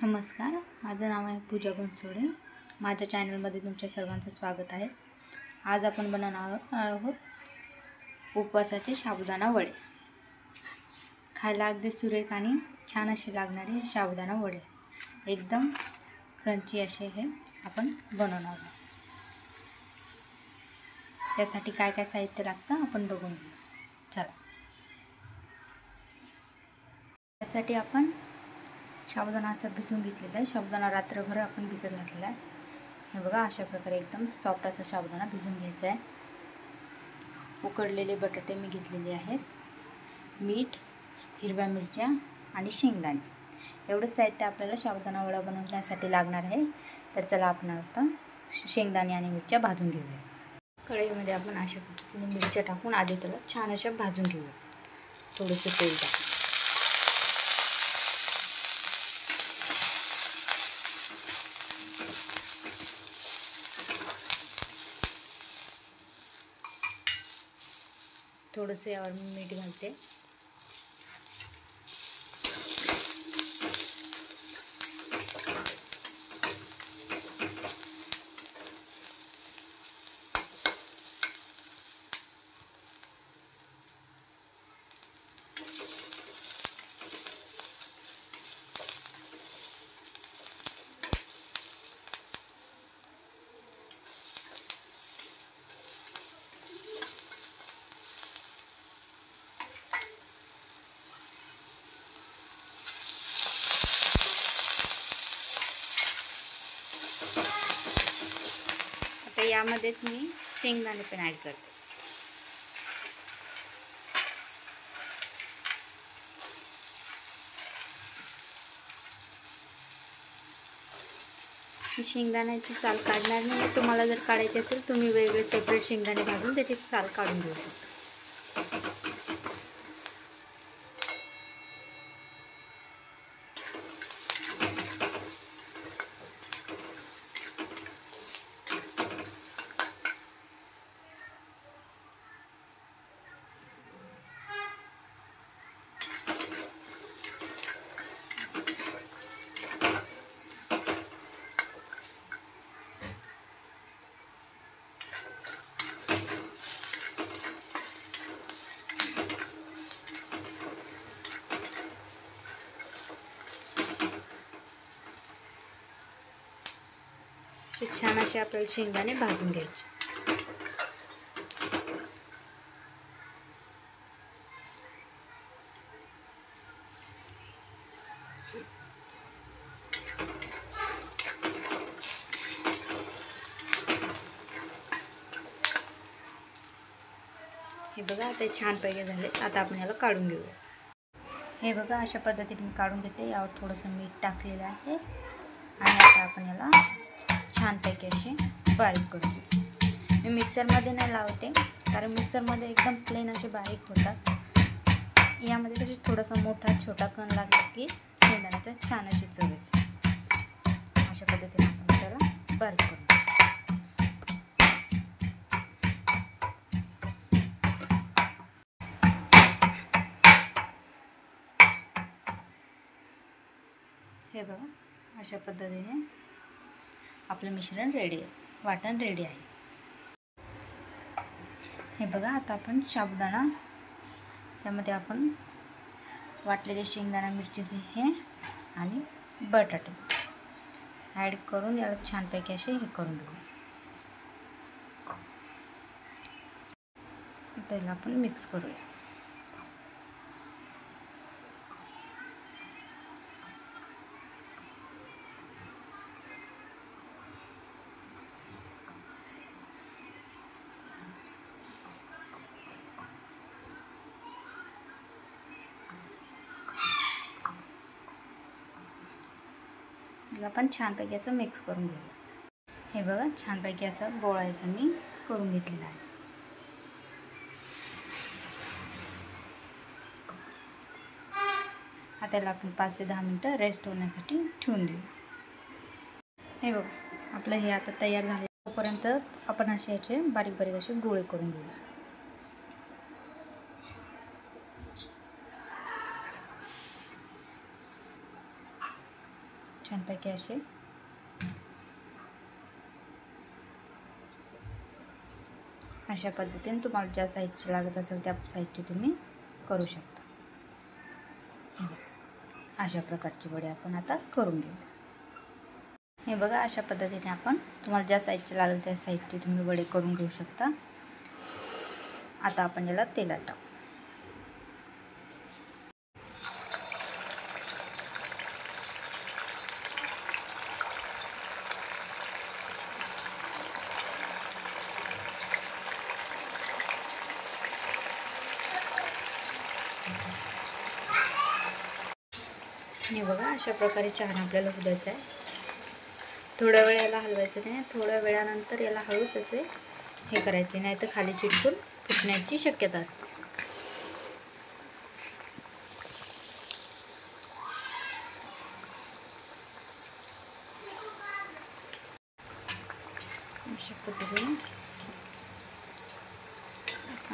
नमस्कार, माझं नाव आहे पूजा बनसोडे। माझ्या चॅनलमध्ये तुमच्या सर्वांचं स्वागत आहे। आज आपण बनवणार आहोत उपवासाचे साबुदाणा वडे। खायला अगदी सुरेख आणि छान असे लागणारे हे साबुदाणा वडे, एकदम क्रंची असे हे आपण बनवणार आहोत। यासाठी काय काय साहित्य लागतं आपण बघून घेऊ। चला, यासाठी आपण साबुदाणा असा भिजवून घेतलेला आहे। साबुदाणा रात्रभर आपण भिजत घातलेला आहे। हे बघा, अशा प्रकारे एकदम सॉफ्ट असा साबुदाणा भिजवून घ्यायचा आहे। उकडलेले बटाटे मी घेतलेले आहेत, मीठ, हिरव्या मिरच्या आणि शेंगदाणे। एवढं साहित्य आपल्याला साबुदाणा वडा बनवण्यासाठी लागणार आहे। तर चला, आपण आता शेंगदाणे आणि मिरच्या भाजून घेऊया। कढईमध्ये आपण अशा पद्धतीने मिरच्या टाकून आधी त्याला छान अशा भाजून घेऊया। थोडंसं तेल टाकून थोडंसं यावर मी मीठ घालते। आता यामध्येच मी शेंगदाणे पण ॲड करते। शेंगदाण्याची साल काढणार नाही। तुम्हाला जर काढायची असेल तुम्ही वेगळे सेपरेट शेंगदाणे भाजून त्याची साल काढून घेऊ शकता। छान असे आपल्याला शेंगदाणे भाजून घ्यायचे। हे बघा, आता छानपैकी झाले। आता आपण याला काढून घेऊया। हे बघा, अशा पद्धतीने मी काढून घेते। यावर थोडंसं मीठ टाकलेलं आहे आणि आता आपण याला छानपैकी असे बारीक करून घेऊ। मी मिक्सरमध्ये नाही लावते, कारण मिक्सरमध्ये एकदम प्लेन असे बारीक होतात। यामध्ये कशी थोडासा मोठा छोटा कण लागला की शेंगदाण्याचा छान अशी चव येते। अशा पद्धतीने आपण त्याला बारीक करून घेऊ। हे बघा, अशा पद्धतीने आपलं मिश्रण रेडी आहे, वाटण रेडी आहे। हे बघा, आता आपण साबुदाणा, त्यामध्ये आपण वाटलेले शेंगदाणा, मिरचीचे हे आणि बटाटे ॲड करून याला छानपैकी असे हे करून घेऊ। त्याला आपण मिक्स करूया। याला पण छानपैकी असं मिक्स करून घेऊ। हे बघा, छानपैकी असं गोळायचं मी करून घेतलेलं आहे। आता त्याला आपण 5 ते 10 मिनिटं रेस्ट होण्यासाठी ठेवून देऊ। हे बघा, आपलं हे आता तयार झाले। तोपर्यंत आपण असे याचे बारीक बारीक असे गोळे करून घेऊ। छानपैकी असे अशा पद्धतीने तुम्हाला ज्या साईजची लागत असेल त्या साईजची तुम्ही करू शकता। अशा प्रकारची वडे आपण आता करून घेऊ। हे बघा, अशा पद्धतीने आपण तुम्हाला ज्या साईजची लागेल त्या साईजची तुम्ही वडे करून घेऊ शकता। आता आपण याला तेलात टाकू। हे बघा, अशा प्रकारे छान आपल्याला उद्यायचं आहे। थोड्या वेळ याला हलवायचं नाही, थोड्या वेळानंतर याला हळूच असे हे करायचे, नाही तर खाली चिटकून फुटण्याची शक्यता असते। अशा पद्धतीने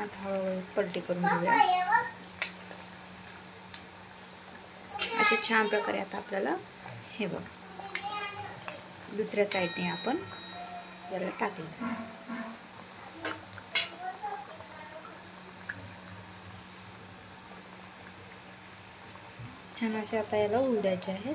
आता हळूहळू पलटी करून घेऊया। असे छान प्रकारे आता आपल्याला हे बघ दुसऱ्या साईडने आपण याला टाकले। छान असे आता याला होऊ द्यायचे आहेत।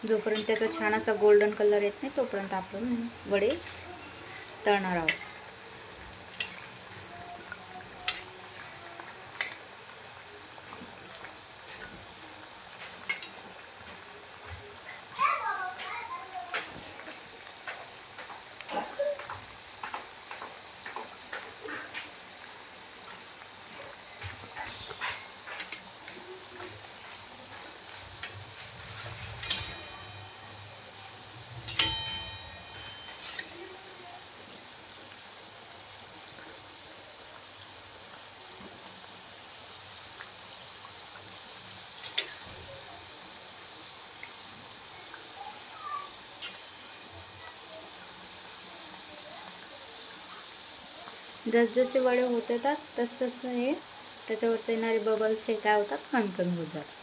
जोपर्यंत त्याचा छान असा गोल्डन कलर येत नाही तोपर्यंत आपण वडे तळणार आहोत। जसजसे वडे होत येतात तसतसं हे त्याच्यावरचे येणारे बबल्स हे काय होतात, कमी कमी होत जातात।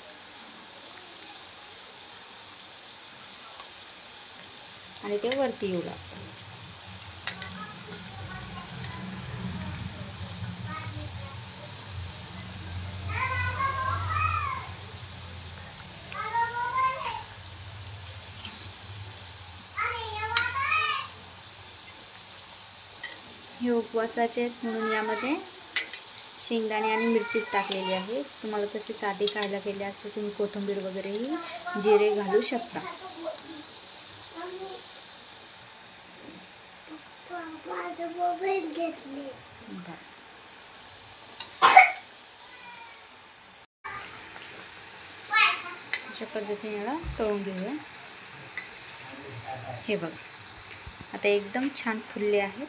आणि ते वरती येऊ लागतात। हे उपवासाचे आहेत म्हणून यामध्ये शेंगदाणे आणि मिरचीच टाकलेली आहे। तुम्हाला तशी साधी खायला केली असते तुम्ही कोथिंबीर वगैरेही जिरे घालू शकता। अशा पद्धतीने याला तळून घेऊया। हे बघा, आता एकदम छान फुलले आहेत।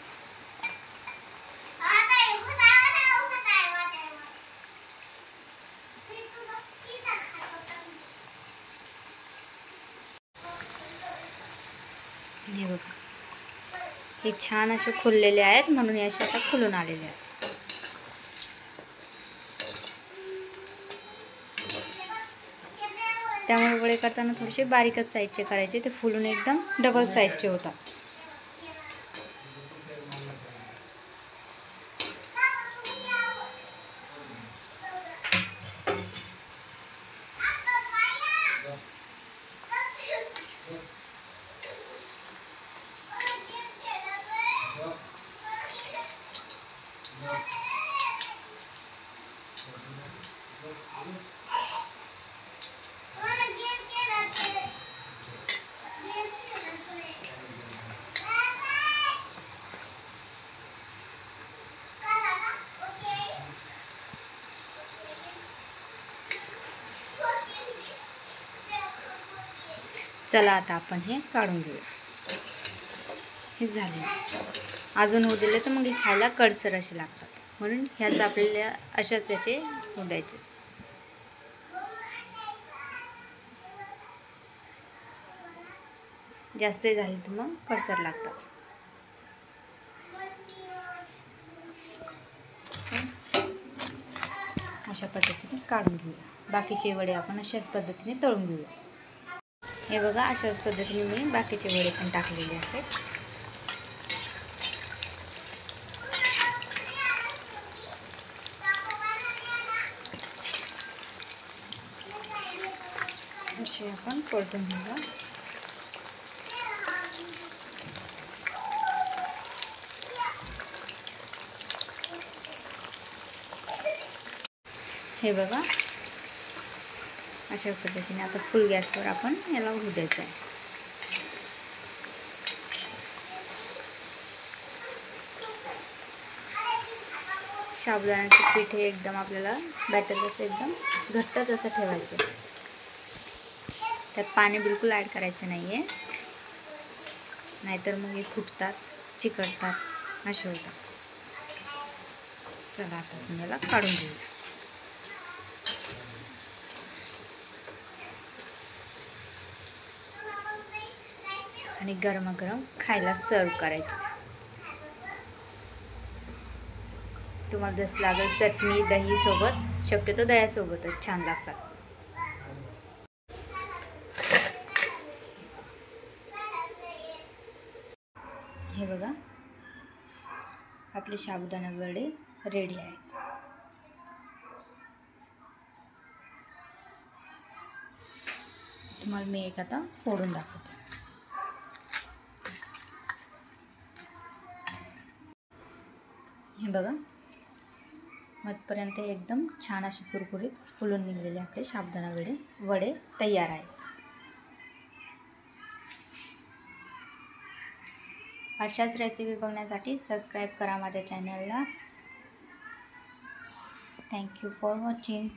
हे बघा, हे छान असे फुललेले आहेत म्हणून हे असे आता फुलून आलेले आहेत। त्यामुळे वडे करताना थोडेसे बारीकच साईजचे करायचे, ते फुलून एकदम डबल साईजचे होतात। चला आता आपण हे काढून घेऊ। हे झाले. अजून होऊ दिले तर मग हे खायला कडसर असे लागतात, म्हणून ह्याच आपल्याला अशाच याचे होऊ द्यायचे. जास्त झाले तर मग कडसर लागतात. अशा पद्धतीने काढून घेऊया. बाकीचे वडे आपण अशाच पद्धतीने तळून घेऊया. हे बघा, अशाच पद्धतीने मी बाकीचे वडे पण टाकलेले आहेत. असे आपण परतून घेऊया. हे बघा, अशा पद्धतीने आता फुल गॅसवर आपण याला होऊ द्यायचं आहे. साबुदाण्याचे पीठ हे एकदम आपल्याला बॅटर असं एकदम घट्टच असं ठेवायचं. त्यात पाणी बिलकुल ॲड करायचं नाही आहे, नाहीतर मग हे फुटतात, चिकटतात, असे होतात. चला आता आपण याला काढून घेऊया. आणि गरमागरम खायला सर्व करायचे. तुम्हाला जसं लागेल चटणी दही सोबत, शक्यतो दह्यासोबतच छान लागतात. हे बघा, आपले साबुदाणा वडे रेडी आहेत. तुम्हाला मी एक आता फोडून दाखवते. हे बघा, मधपर्यंत एकदम छान असे कुरकुरीत फुलून निघलेले आपले साबुदाणा वडे तयार आहेत. अशाच रेसिपी बघण्यासाठी सबस्क्राईब करा माझ्या चॅनलला. Thank you for watching.